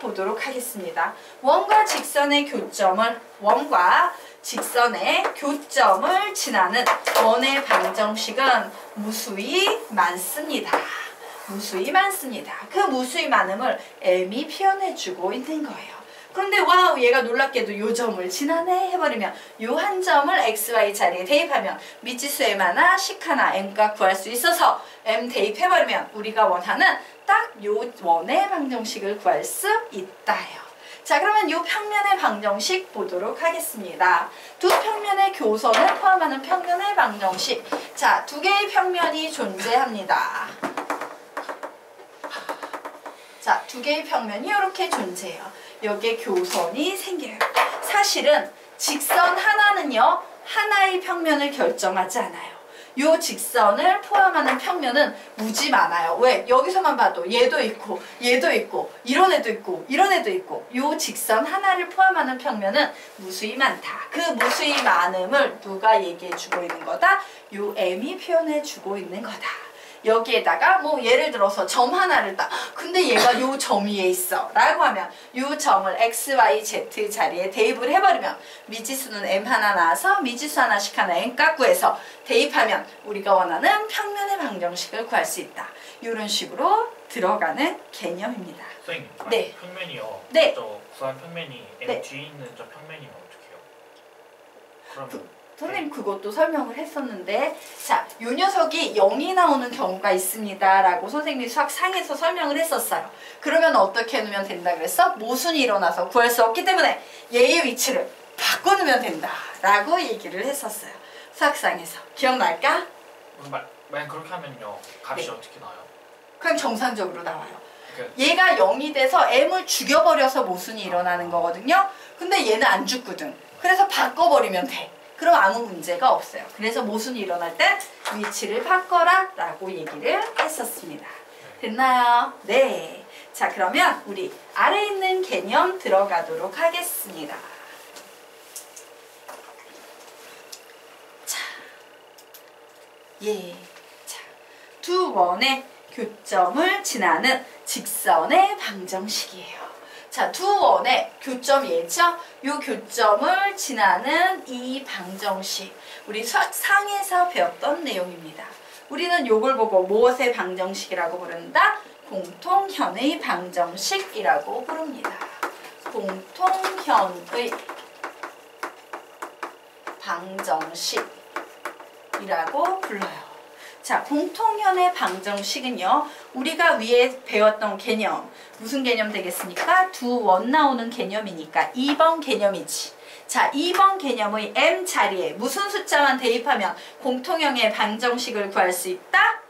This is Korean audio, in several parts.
보도록 하겠습니다. 원과 직선의 교점을 지나는 원의 방정식은 무수히 많습니다. 무수히 많습니다. 그 무수히 많음을 m이 표현해주고 있는 거예요. 그런데 와우, 얘가 놀랍게도 요 점을 지나네 해버리면 요 한 점을 xy 자리에 대입하면 미지수 m 하나, 식 하나, m값 구할 수 있어서 m 대입해버리면 우리가 원하는 딱 요 원의 방정식을 구할 수 있다요. 자, 그러면 요 평면의 방정식 보도록 하겠습니다. 두 평면의 교선을 포함하는 평면의 방정식. 자, 두 개의 평면이 존재합니다. 자, 두 개의 평면이 이렇게 존재해요. 여기에 교선이 생겨요. 사실은 직선 하나는요, 하나의 평면을 결정하지 않아요. 요 직선을 포함하는 평면은 무지 많아요. 왜? 여기서만 봐도 얘도 있고 얘도 있고 이런 애도 있고 이런 애도 있고 요 직선 하나를 포함하는 평면은 무수히 많다. 그 무수히 많음을 누가 얘기해 주고 있는 거다? 요 m이 표현해 주고 있는 거다. 여기에다가 뭐 예를 들어서 점 하나를 딱 근데 얘가 요 점 위에 있어 라고 하면 요 점을 x, y, z 자리에 대입을 해버리면 미지수는 m 하나 나와서 미지수 하나씩 하나 n값 구해서 대입하면 우리가 원하는 평면의 방정식을 구할 수 있다. 이런 식으로 들어가는 개념입니다. 선생님, 네. 평면이요. 네. 저 구한 평면이 m 네. 뒤에 있는 저 평면이면 어떡해요? 그러면 선생님 그것도 설명을 했었는데, 자, 요 녀석이 0이 나오는 경우가 있습니다 라고 선생님이 수학 상에서 설명을 했었어요. 그러면 어떻게 해놓으면 된다 그랬어? 모순이 일어나서 구할 수 없기 때문에 얘의 위치를 바꿔놓으면 된다 라고 얘기를 했었어요. 수학상에서. 기억날까? 만약 그렇게 하면요, 값이 네. 어떻게 나와요? 그럼 정상적으로 나와요. 그러니까 얘가 0이 돼서 m을 죽여버려서 모순이 일어나는 거거든요. 근데 얘는 안 죽거든. 그래서 바꿔버리면 돼. 그럼 아무 문제가 없어요. 그래서 모순이 일어날 때 위치를 바꿔라 라고 얘기를 했었습니다. 됐나요? 네. 자, 그러면 우리 아래에 있는 개념 들어가도록 하겠습니다. 자, 예. 자, 두 원의 교점을 지나는 직선의 방정식이에요. 자, 두 원의 교점이죠? 요 교점을 지나는 이 방정식. 우리 수학 상에서 배웠던 내용입니다. 우리는 요걸 보고 무엇의 방정식이라고 부른다? 공통현의 방정식이라고 부릅니다. 공통현의 방정식이라고 불러요. 자, 공통현의 방정식은요, 우리가 위에 배웠던 개념, 무슨 개념 되겠습니까? 두 원 나오는 개념이니까 2번 개념이지. 자, 2번 개념의 m 자리에 무슨 숫자만 대입하면 공통형의 방정식을 구할 수 있다?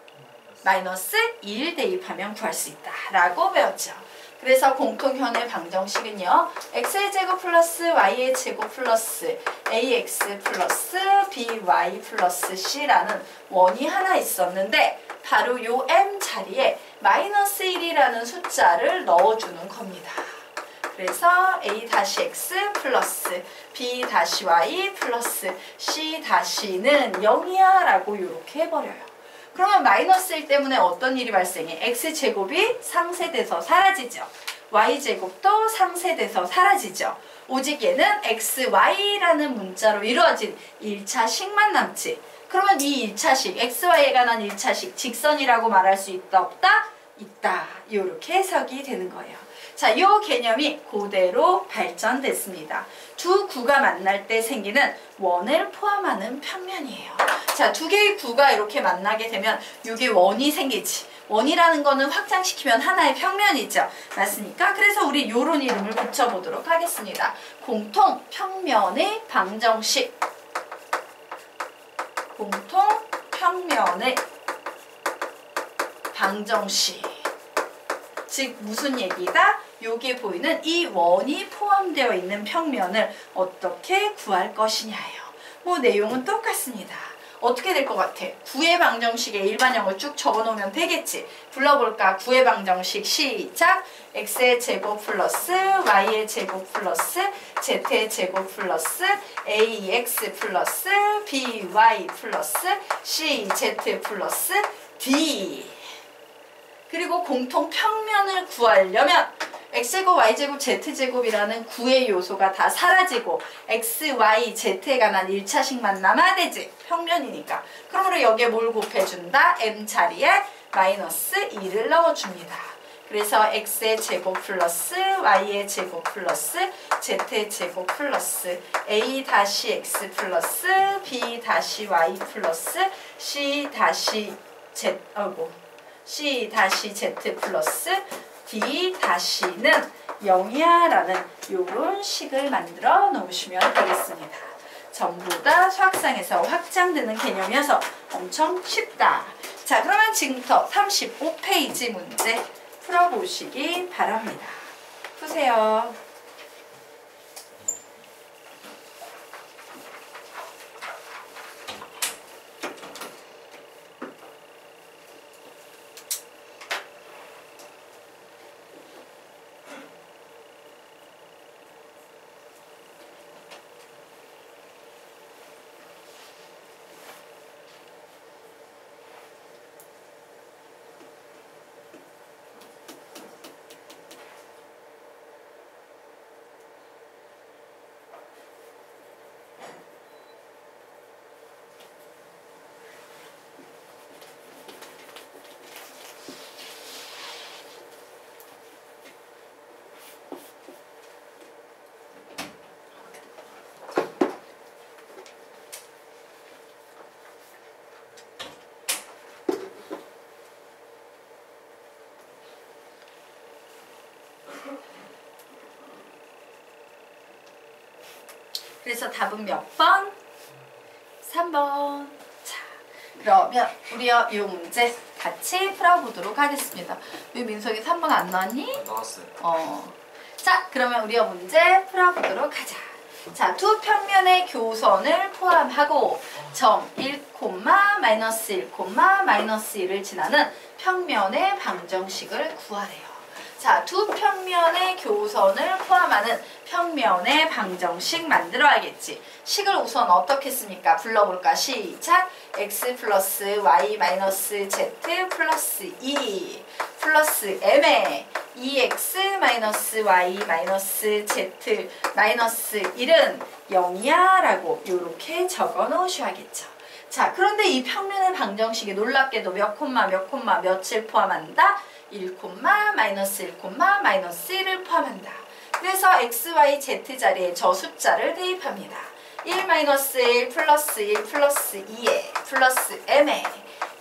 마이너스 1 대입하면 구할 수 있다 라고 배웠죠. 그래서 공통현의 방정식은요, x의 제곱 플러스 y의 제곱 플러스 ax 플러스 by 플러스 c라는 원이 하나 있었는데 바로 요 m 자리에 마이너스 1이라는 숫자를 넣어주는 겁니다. 그래서 a-x 플러스 b-y 플러스 c-는 0이야 라고 이렇게 해버려요. 그러면 마이너스 1 때문에 어떤 일이 발생해? x제곱이 상쇄돼서 사라지죠. y제곱도 상쇄돼서 사라지죠. 오직 얘는 xy라는 문자로 이루어진 1차식만 남지. 그러면 이 1차식, xy에 관한 1차식, 직선이라고 말할 수 있다 없다? 있다. 이렇게 해석이 되는 거예요. 자, 이 개념이 그대로 발전됐습니다. 두 구가 만날 때 생기는 원을 포함하는 평면이에요. 자, 두 개의 구가 이렇게 만나게 되면 이게 원이 생기지. 원이라는 거는 확장시키면 하나의 평면이죠. 맞습니까? 그래서 우리 요런 이름을 붙여보도록 하겠습니다. 공통 평면의 방정식. 공통 평면의 방정식. 즉 무슨 얘기다? 여기에 보이는 이 원이 포함되어 있는 평면을 어떻게 구할 것이냐예요. 뭐 내용은 똑같습니다. 어떻게 될 것 같아? 9의 방정식에 일반형을 쭉 적어놓으면 되겠지. 불러볼까? 9의 방정식 시작! x의 제곱 플러스 y의 제곱 플러스 z의 제곱 플러스 ax 플러스 by 플러스 cz 플러스 d. 그리고 공통 평면을 구하려면 x제곱, y제곱, z제곱이라는 구의 요소가 다 사라지고 x, y, z에 관한 1차식만 남아야 되지. 평면이니까. 그러므로 여기에 뭘 곱해준다? m 자리에 마이너스 2를 넣어줍니다. 그래서 x의 제곱 플러스 y의 제곱 플러스 z의 제곱 플러스 a 다시 x 플러스 b 다시 y 플러스 c 다시 z 플러스 d 다시는 0이야 라는 요런 식을 만들어 놓으시면 되겠습니다. 전부 다 수학상에서 확장되는 개념이어서 엄청 쉽다. 자, 그러면 지금부터 35페이지 문제 풀어보시기 바랍니다. 푸세요. 그래서 답은 몇 번? 3번. 자, 그러면 우리가 이 문제 같이 풀어보도록 하겠습니다. 왜 민석이 3번 안 나왔니? 나왔어요. 자, 그러면 우리가 문제 풀어보도록 하자. 자, 두 평면의 교선을 포함하고 점 1, 마이너스 1, 마이너스 1을 지나는 평면의 방정식을 구하래요. 자, 두 평면의 교선을 포함하는 평면의 방정식 만들어야겠지. 식을 우선 어떻게 씁니까? 불러볼까? 시작! x 플러스 y 마이너스 z 플러스 2 플러스 m에 2x 마이너스 y 마이너스 z 마이너스 1은 0이야 라고 이렇게 적어 놓으셔야겠죠. 자, 그런데 이 평면의 방정식이 놀랍게도 몇 콤마 몇을 포함한다? 1, 마이너스 1, 마이너스 1을 포함한다. 그래서 x, y, z 자리에 저 숫자를 대입합니다. 1 마이너스 1 플러스 1 플러스 2에 플러스 m에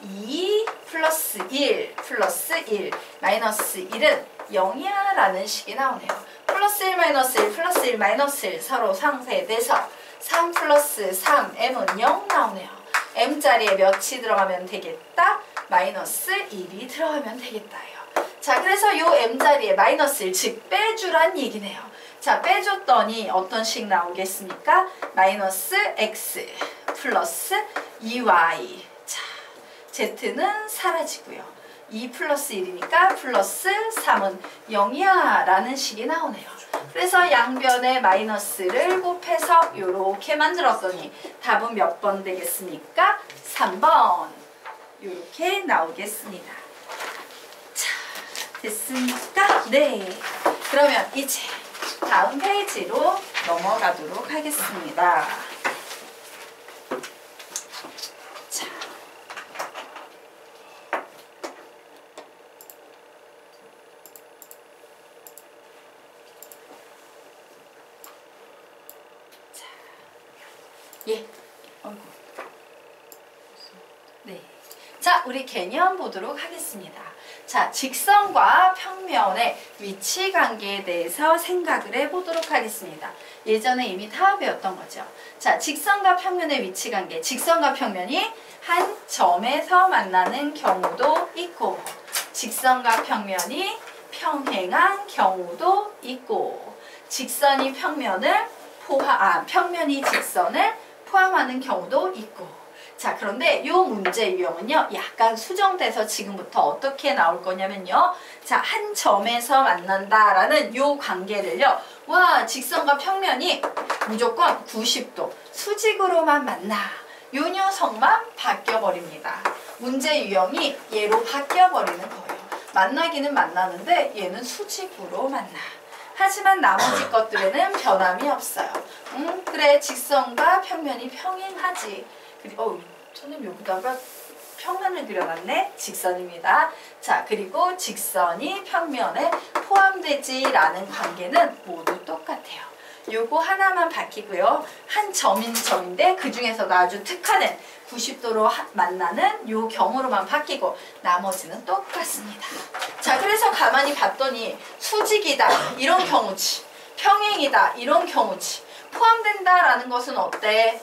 2 플러스 1 플러스 1 마이너스 1은 0이야 라는 식이 나오네요. 플러스 1 마이너스 1 플러스 1 마이너스 1 서로 상쇄돼서 3 플러스 3 m은 0 나오네요. m 자리에 몇이 들어가면 되겠다? 마이너스 1이 들어가면 되겠다요. 자, 그래서 요 m 자리에 마이너스 1, 즉 빼주란 얘기네요. 자, 빼줬더니 어떤 식 나오겠습니까? 마이너스 x 플러스 2y. 자, z는 사라지고요. 2 플러스 1이니까 플러스 3은 0이야 라는 식이 나오네요. 그래서 양변에 마이너스를 곱해서 이렇게 만들었더니 답은 몇 번 되겠습니까? 3번. 이렇게 나오겠습니다. 자, 됐습니까? 네. 그러면 이제 다음 페이지로 넘어가도록 하겠습니다. 자. 예. 어이구. 네. 자, 우리 개념 보도록 하겠습니다. 자, 직선과 평면의 위치 관계에 대해서 생각을 해보도록 하겠습니다. 예전에 이미 다 배웠던 거죠. 자, 직선과 평면의 위치 관계. 직선과 평면이 한 점에서 만나는 경우도 있고, 직선과 평면이 평행한 경우도 있고, 직선이 평면을 평면이 직선을 포함하는 경우도 있고. 자, 그런데 이 문제 유형은요, 약간 수정돼서 지금부터 어떻게 나올 거냐면요. 자, 한 점에서 만난다라는 이 관계를요, 와, 직선과 평면이 무조건 90도 수직으로만 만나. 요 녀석만 바뀌어버립니다. 문제 유형이 얘로 바뀌어버리는 거예요. 만나기는 만나는데 얘는 수직으로 만나. 하지만 나머지 것들에는 변함이 없어요. 그래, 직선과 평면이 평행하지. 그리고 선생님 여기다가 평면을 그려놨네. 직선입니다. 자, 그리고 직선이 평면에 포함되지라는 관계는 모두 똑같아요. 요거 하나만 바뀌고요. 한 점인 점인데 그 중에서도 아주 특화된 90도로 만나는 요 경우로만 바뀌고 나머지는 똑같습니다. 자, 그래서 가만히 봤더니 수직이다 이런 경우지, 평행이다 이런 경우지, 포함된다라는 것은 어때?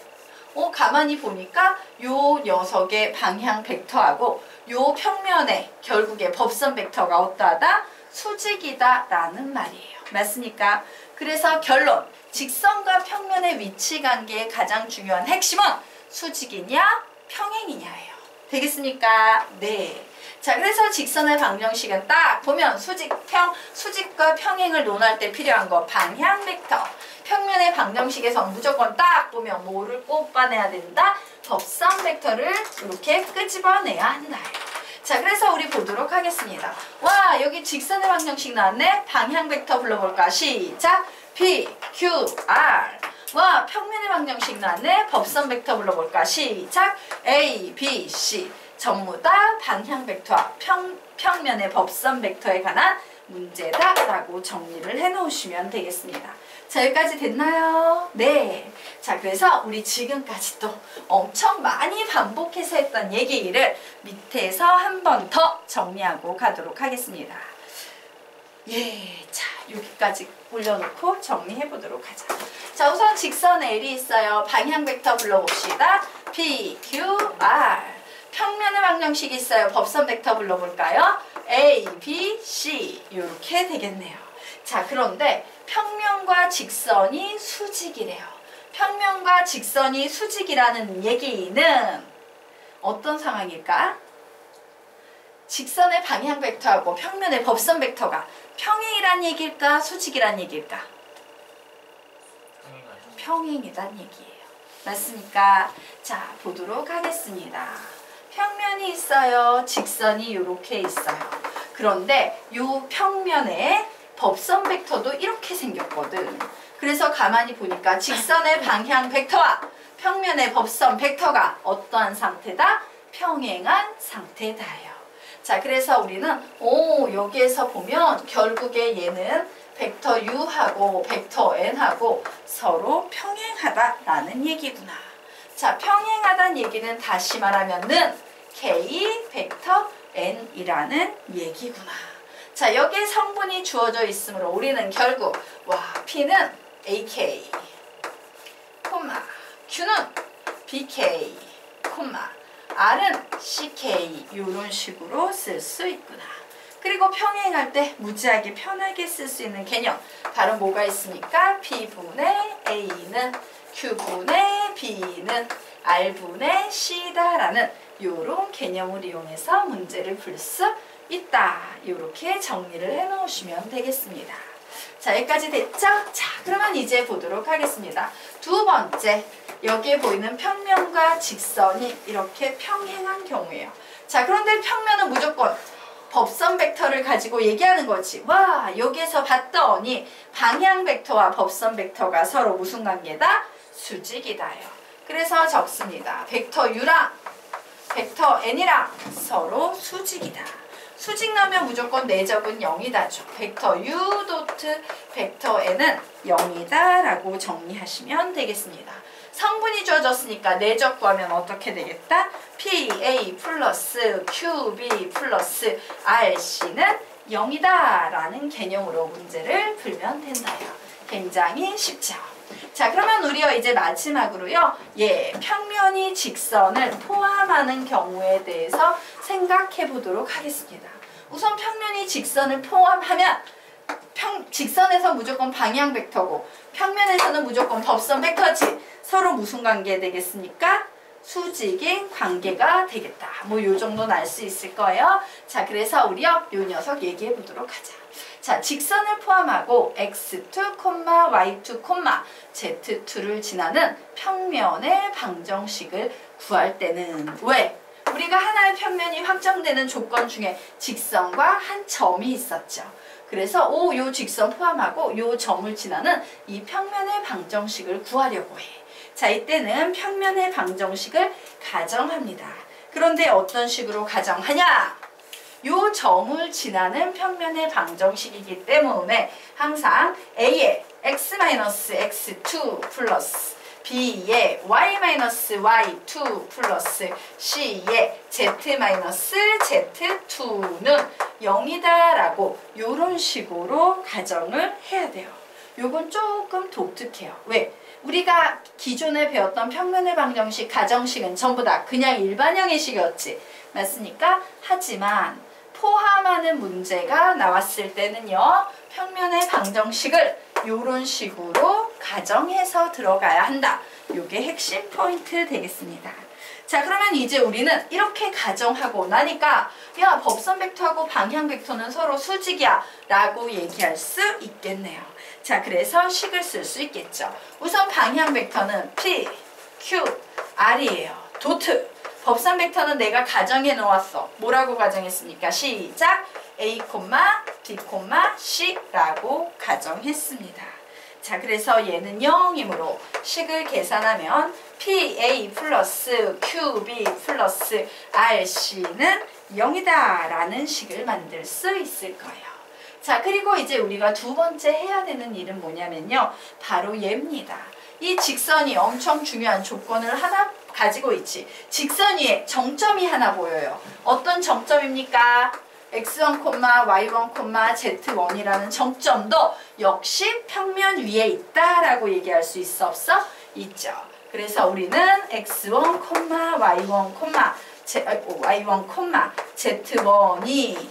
가만히 보니까 요 녀석의 방향 벡터하고 요 평면에 결국에 법선 벡터가 어떠하다? 수직이다 라는 말이에요. 맞습니까? 그래서 결론, 직선과 평면의 위치 관계의 가장 중요한 핵심은 수직이냐 평행이냐예요. 되겠습니까? 네. 자, 그래서 직선의 방정식은 딱 보면 수직과 평행을 논할 때 필요한 거 방향 벡터. 평면의 방정식에서 무조건 딱 보면 뭐를 꼽아내야 된다? 법선 벡터를 이렇게 끄집어내야 한다. 자, 그래서 우리 보도록 하겠습니다. 와, 여기 직선의 방정식 나왔네. 방향 벡터 불러볼까? 시작. P, Q, R. 와, 평면의 방정식 나왔네. 법선 벡터 불러볼까? 시작. A, B, C. 전부 다 방향 벡터와 평면의 법선 벡터에 관한 문제다 라고 정리를 해 놓으시면 되겠습니다. 자, 여기까지 됐나요? 네. 자, 그래서 우리 지금까지 또 엄청 많이 반복해서 했던 얘기를 밑에서 한 번 더 정리하고 가도록 하겠습니다. 예, 자, 여기까지 올려놓고 정리해 보도록 하자. 자, 우선 직선 L이 있어요. 방향 벡터 불러봅시다. P, Q, R. 평면의 방정식이 있어요. 법선 벡터 불러볼까요? A, B, C. 이렇게 되겠네요. 자, 그런데 평면과 직선이 수직이래요. 평면과 직선이 수직이라는 얘기는 어떤 상황일까? 직선의 방향 벡터하고 평면의 법선 벡터가 평행이란 얘기일까? 수직이란 얘기일까? 평행이란 얘기예요. 맞습니까? 자, 보도록 하겠습니다. 평면이 있어요. 직선이 이렇게 있어요. 그런데 이 평면에 법선 벡터도 이렇게 생겼거든. 그래서 가만히 보니까 직선의 방향 벡터와 평면의 법선 벡터가 어떠한 상태다? 평행한 상태다요. 자, 그래서 우리는 여기에서 보면 결국에 얘는 벡터 u하고 벡터 n하고 서로 평행하다라는 얘기구나. 자, 평행하다는 얘기는 다시 말하면은 k 벡터 n이라는 얘기구나. 자, 여기에 성분이 주어져 있으므로 우리는 결국 P는 AK, Q는 BK, R은 CK 이런 식으로 쓸 수 있구나. 그리고 평행할 때 무지하게 편하게 쓸 수 있는 개념 바로 뭐가 있습니까? P분의 A는 Q분의 B는 R분의 C다라는 이런 개념을 이용해서 문제를 풀 수 있다. 이렇게 정리를 해 놓으시면 되겠습니다. 자, 여기까지 됐죠? 자, 그러면 이제 보도록 하겠습니다. 두 번째, 여기에 보이는 평면과 직선이 이렇게 평행한 경우예요. 자, 그런데 평면은 무조건 법선 벡터를 가지고 얘기하는 거지. 와, 여기에서 봤더니 방향 벡터와 법선 벡터가 서로 무슨 관계다? 수직이다요. 그래서 적습니다. 벡터 u랑 벡터 n이랑 서로 수직이다. 수직 나면 무조건 내적은 0이다죠. 벡터 u 도트 벡터 n은 0이다 라고 정리하시면 되겠습니다. 성분이 주어졌으니까 내적 구하면 어떻게 되겠다? PA 플러스 QB 플러스 RC는 0이다 라는 개념으로 문제를 풀면 된다요. 굉장히 쉽죠. 자, 그러면 우리가 이제 마지막으로요. 평면이 직선을 포함하는 경우에 대해서 생각해 보도록 하겠습니다. 우선 평면이 직선을 포함하면 직선에서 무조건 방향 벡터고 평면에서는 무조건 법선 벡터지. 서로 무슨 관계 되겠습니까? 수직인 관계가 되겠다. 뭐 요 정도는 알 수 있을 거예요. 자, 그래서 우리요 요 녀석 얘기해 보도록 하자. 자, 직선을 포함하고 x2, y2, z2를 지나는 평면의 방정식을 구할 때는 왜? 우리가 하나의 평면이 확정되는 조건 중에 직선과 한 점이 있었죠. 그래서 요 직선 포함하고 요 점을 지나는 이 평면의 방정식을 구하려고 해. 자, 이때는 평면의 방정식을 가정합니다. 그런데 어떤 식으로 가정하냐? 요 점을 지나는 평면의 방정식이기 때문에 항상 A에 x-x2 플러스 B에 y-y2 플러스 C에 z-z2는 0이다 라고 요런 식으로 가정을 해야 돼요. 요건 조금 독특해요. 왜? 우리가 기존에 배웠던 평면의 방정식, 가정식은 전부 다 그냥 일반형의 식이었지. 맞습니까? 하지만 포함하는 문제가 나왔을 때는요. 평면의 방정식을 이런 식으로 가정해서 들어가야 한다. 이게 핵심 포인트 되겠습니다. 자, 그러면 이제 우리는 이렇게 가정하고 나니까 야, 법선 벡터하고 방향 벡터는 서로 수직이야 라고 얘기할 수 있겠네요. 자, 그래서 식을 쓸 수 있겠죠. 우선 방향 벡터는 P, Q, R이에요. 도트. 법선 벡터는 내가 가정해 놓았어. 뭐라고 가정했습니까? 시작! A, B, C라고 가정했습니다. 자, 그래서 얘는 0이므로 식을 계산하면 PA 플러스 QB 플러스 RC는 0이다 라는 식을 만들 수 있을 거예요. 자, 그리고 이제 우리가 두 번째 해야 되는 일은 뭐냐면요. 바로 얘입니다. 이 직선이 엄청 중요한 조건을 하나 가지고 있지. 직선 위에 정점이 하나 보여요. 어떤 정점입니까? x1, y1, z1이라는 정점도 역시 평면 위에 있다라고 얘기할 수 있어 없어? 있죠. 그래서 우리는 x1, y1, z1이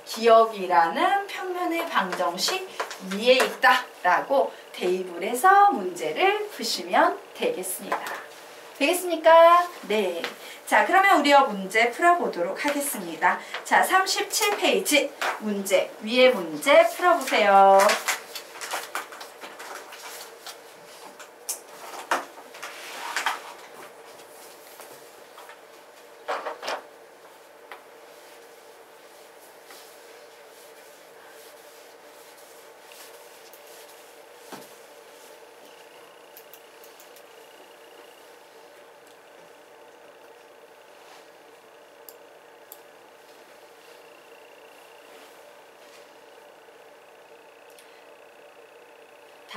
기억이라는 평면의 방정식 위에 있다라고 대입을 해서 문제를 푸시면 되겠습니다. 되겠습니까? 네. 자, 그러면 우리가 문제 풀어보도록 하겠습니다. 자, 37페이지 문제, 위에 문제 풀어보세요.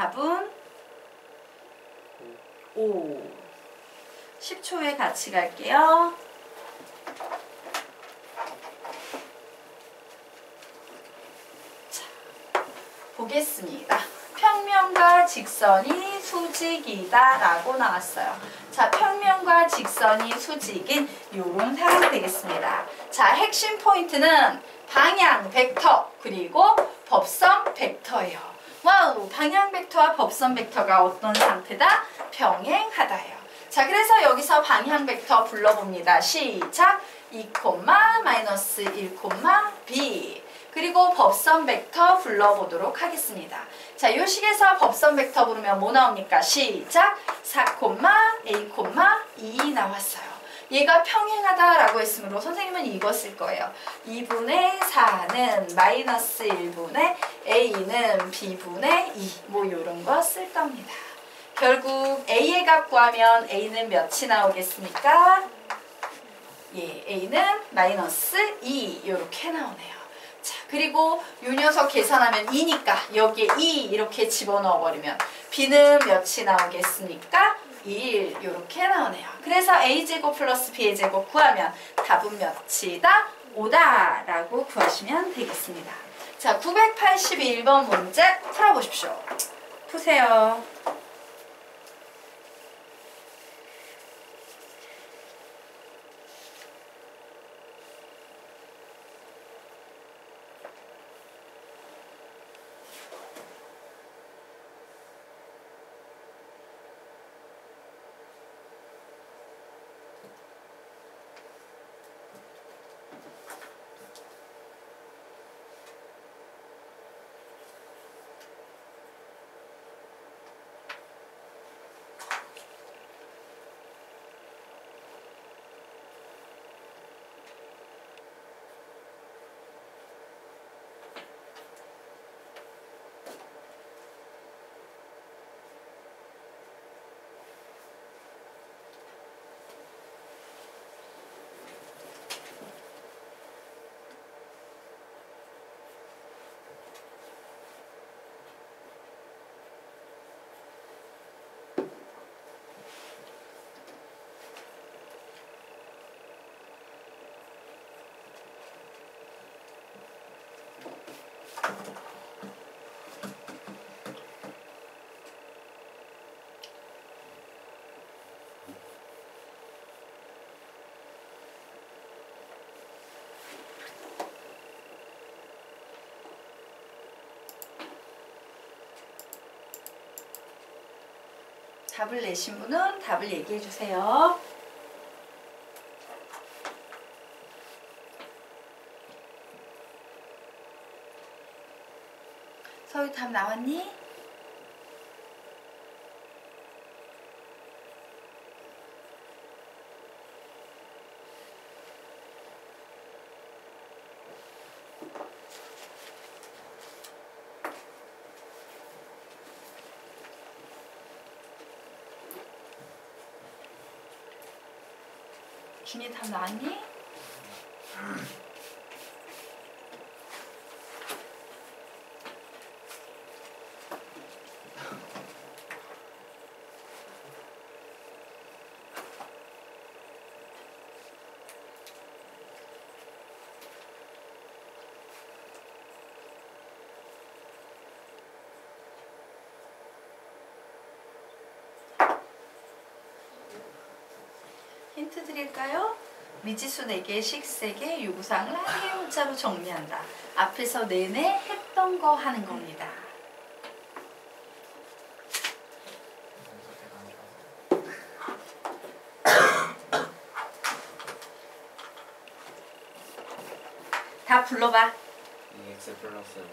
답은 5. 10초에 같이 갈게요. 자, 보겠습니다. 평면과 직선이 수직이다 라고 나왔어요. 자, 평면과 직선이 수직인 요런 상황 되겠습니다. 자, 핵심 포인트는 방향 벡터 그리고 법선 벡터예요. 와우! 방향 벡터와 법선 벡터가 어떤 상태다? 병행하다예요. 자, 그래서 여기서 방향 벡터 불러봅니다. 시작! 2, 마이너스 1, B. 그리고 법선 벡터 불러보도록 하겠습니다. 자, 이 식에서 법선 벡터 부르면 뭐 나옵니까? 시작! 4, A, 2 나왔어요. 얘가 평행하다라고 했으므로 선생님은 이거 쓸 거예요. 2분의 4는 마이너스 1분의 A는 B분의 2. 뭐 이런 거 쓸 겁니다. 결국 A의 값 구하면 A는 몇이 나오겠습니까? 예, A는 마이너스 2 이렇게 나오네요. 자, 그리고 이 녀석 계산하면 2니까 여기에 2 이렇게 집어넣어 버리면 B는 몇이 나오겠습니까? 1 이렇게 나오네요. 그래서 A제곱 플러스 B의 제곱 구하면 답은 몇이다? 5다 라고 구하시면 되겠습니다. 자, 981번 문제 풀어보십시오. 푸세요. 답을 내신 분은 답을 얘기해 주세요. 서유 답 나왔니? 준이 답 나왔니? 힌트 드릴까요? 미지수 4개씩 3개 요구사항을 한 개의 문자로 정리한다. 앞에서 내내 했던 거 하는 겁니다. 다 불러봐. x 플러스 y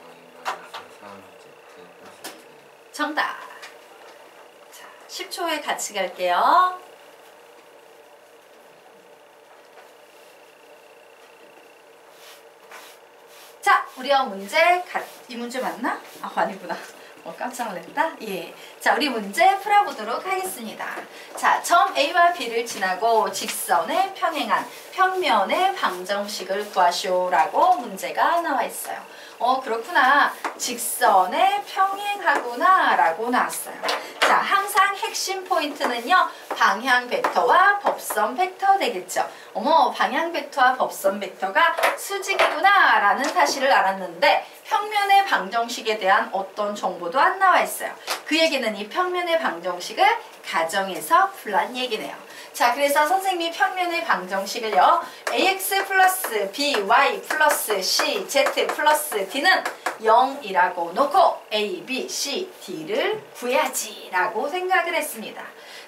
마이너스 3z 플러스 2. 정답. 자, 10초에 같이 갈게요. 자, 우리와 문제 이 문제 맞나? 아, 아니구나. 깜짝 놀랐다. 예. 자, 우리 문제 풀어보도록 하겠습니다. 자, 점 A와 B를 지나고 직선에 평행한 평면의 방정식을 구하시오라고 문제가 나와 있어요. 그렇구나. 직선에 평행하구나 라고 나왔어요. 자, 항상 핵심 포인트는요. 방향 벡터와 법선 벡터 되겠죠. 어머, 방향 벡터와 법선 벡터가 수직이구나 라는 사실을 알았는데 평면의 방정식에 대한 어떤 정보도 안 나와 있어요. 그 얘기는 이 평면의 방정식을 가정에서 풀란 얘기네요. 자, 그래서 선생님이 평면의 방정식을요. ax 플러스 by 플러스 c z 플러스 d는 0이라고 놓고 a, b, c, d를 구해야지 라고 생각을 했습니다.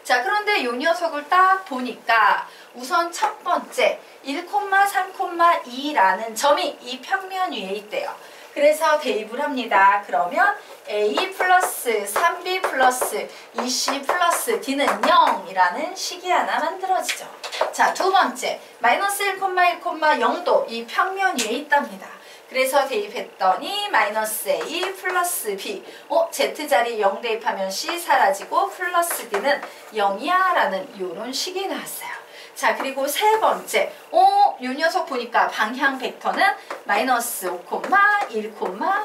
자, 그런데 이 녀석을 딱 보니까 우선 첫 번째 1,3,2라는 점이 이 평면 위에 있대요. 그래서 대입을 합니다. 그러면 a 플러스 3b 플러스 2c 플러스 d는 0이라는 식이 하나 만들어지죠. 자, 두 번째 마이너스 1,1,0도 이 평면 위에 있답니다. 그래서 대입했더니 마이너스 a 플러스 b z자리 0 대입하면 c 사라지고 플러스 d는 0이야 라는 이런 식이 나왔어요. 자, 그리고 세 번째 요 녀석 보니까 방향 벡터는 마이너스 5, 1,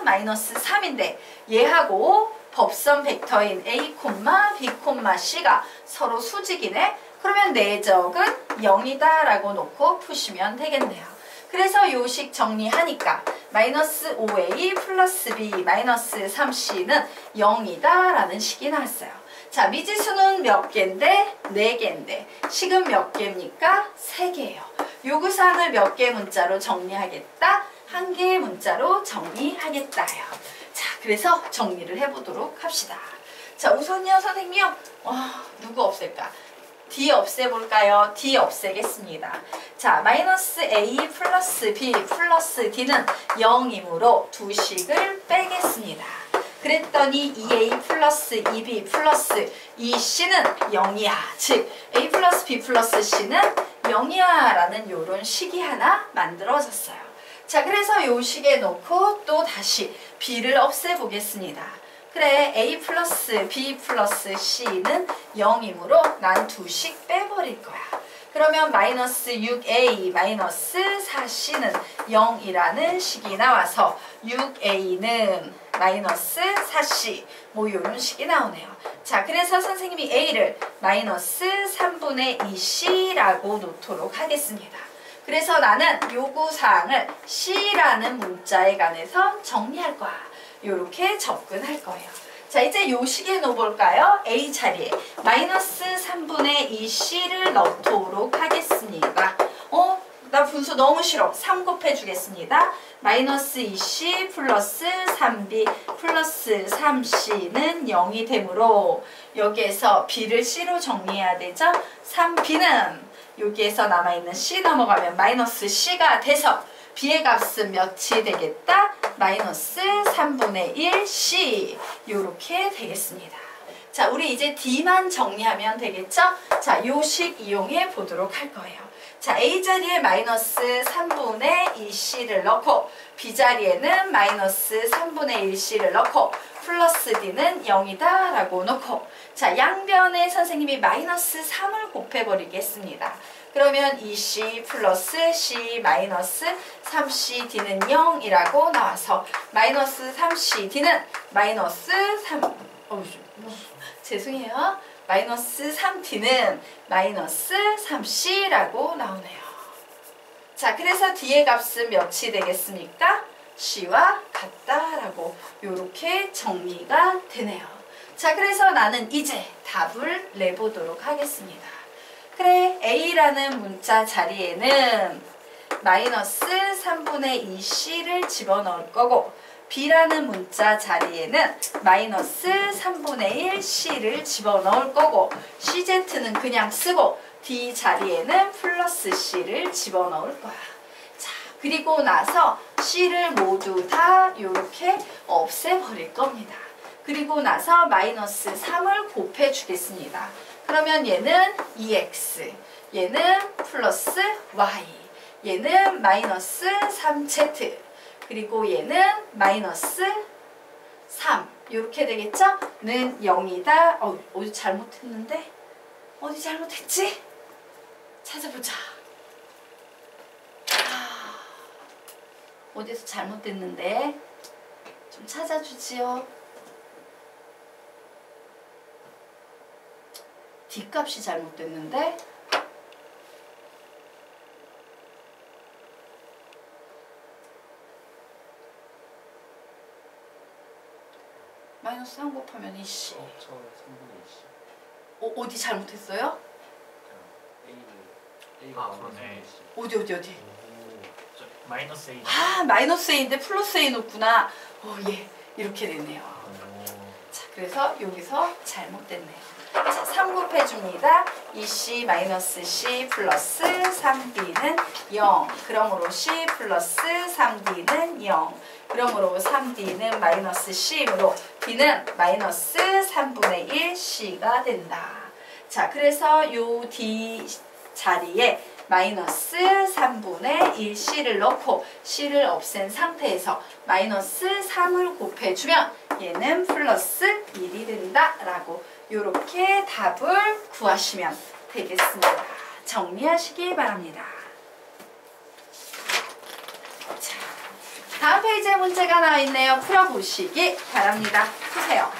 마이너스 3인데 얘하고 법선 벡터인 a, b, c가 서로 수직이네. 그러면 내적은 0이다 라고 놓고 푸시면 되겠네요. 그래서 요식 정리하니까 마이너스 5a 플러스 b 마이너스 3c는 0이다 라는 식이 나왔어요. 자, 미지수는 몇 개인데? 4개인데 식은 몇 개입니까? 3개예요. 요구사항을 몇 개의 문자로 정리하겠다? 1개의 문자로 정리하겠다요. 자, 그래서 정리를 해보도록 합시다. 자, 우선요 선생님이요. 누구 없앨까? D 없애볼까요? D 없애겠습니다. 자, 마이너스 A 플러스 B 플러스 D는 0이므로 두 식을 빼겠습니다. 그랬더니 2A 플러스 2B 플러스 2C는 0이야. 즉 A 플러스 B 플러스 C는 0이야 라는 요런 식이 하나 만들어졌어요. 자, 그래서 요 식에 놓고 또 다시 B를 없애보겠습니다. 그래, A 플러스 B 플러스 C는 0이므로 난 두 식 빼버릴 거야. 그러면 마이너스 6A 마이너스 4C는 0이라는 식이 나와서 6A는 마이너스 4C 뭐 이런 식이 나오네요. 자, 그래서 선생님이 A를 마이너스 3분의 2C라고 놓도록 하겠습니다. 그래서 나는 요구사항을 C라는 문자에 관해서 정리할 거야. 이렇게 접근할 거예요. 자, 이제 요 식에 넣어볼까요? A 자리에 마이너스 3분의 2C를 넣도록 하겠습니다. 나 분수 너무 싫어. 3 곱해주겠습니다. 마이너스 2c 플러스 3b 플러스 3c는 0이 되므로 여기에서 b를 c로 정리해야 되죠. 3b는 여기에서 남아있는 c 넘어가면 마이너스 c가 돼서 b의 값은 몇이 되겠다? 마이너스 3분의 1 c 요렇게 되겠습니다. 자, 우리 이제 d만 정리하면 되겠죠? 자, 요 식 이용해 보도록 할 거예요. 자, A자리에 마이너스 3분의 2C를 넣고 B자리에는 마이너스 3분의 1C를 넣고 플러스 D는 0이다 라고 놓고 자, 양변에 선생님이 마이너스 3을 곱해버리겠습니다. 그러면 2C 플러스 C 마이너스 3C D는 0이라고 나와서 마이너스 3C D는 마이너스 3 죄송해요. 마이너스 3D는 마이너스 3C라고 나오네요. 자, 그래서 D의 값은 몇이 되겠습니까? C와 같다라고 요렇게 정리가 되네요. 자, 그래서 나는 이제 답을 내보도록 하겠습니다. 그래, A라는 문자 자리에는 마이너스 3분의 2C를 집어넣을 거고 B라는 문자 자리에는 마이너스 3분의 1C를 집어넣을 거고 CZ는 그냥 쓰고 D 자리에는 플러스 C를 집어넣을 거야. 자, 그리고 나서 C를 모두 다 이렇게 없애버릴 겁니다. 그리고 나서 마이너스 3을 곱해주겠습니다. 그러면 얘는 2x, 얘는 플러스 y, 얘는 마이너스 3z, 그리고 얘는 마이너스 3 이렇게 되겠죠? 는 0이다. 어디 잘못했는데? 어디 잘못했지? 찾아보자. 어디서 잘못됐는데? 좀 찾아주지요. D값이 잘못됐는데? 마이너스 3 곱하면 2C. 처음에 3분의 2C. 어디 잘못했어요? A가 그러네. 어디? 저, 마이너스 A. 마이너스 A인데 플러스 A 놓구나. 예, 이렇게 됐네요. 자, 그래서 여기서 잘못됐네요. 자, 3 곱해줍니다. 2C 마이너스 C 플러스 3D는 0. 그러므로 C 플러스 3D는 0. 그러므로 3D는 마이너스 C이므로 D는 마이너스 3분의 1 C가 된다. 자, 그래서 요 D 자리에 마이너스 3분의 1 C를 넣고 C를 없앤 상태에서 마이너스 3을 곱해주면 얘는 플러스 1이 된다 라고 이렇게 답을 구하시면 되겠습니다. 정리하시기 바랍니다. 자, 다음 페이지에 문제가 나와 있네요. 풀어보시기 바랍니다. 푸세요.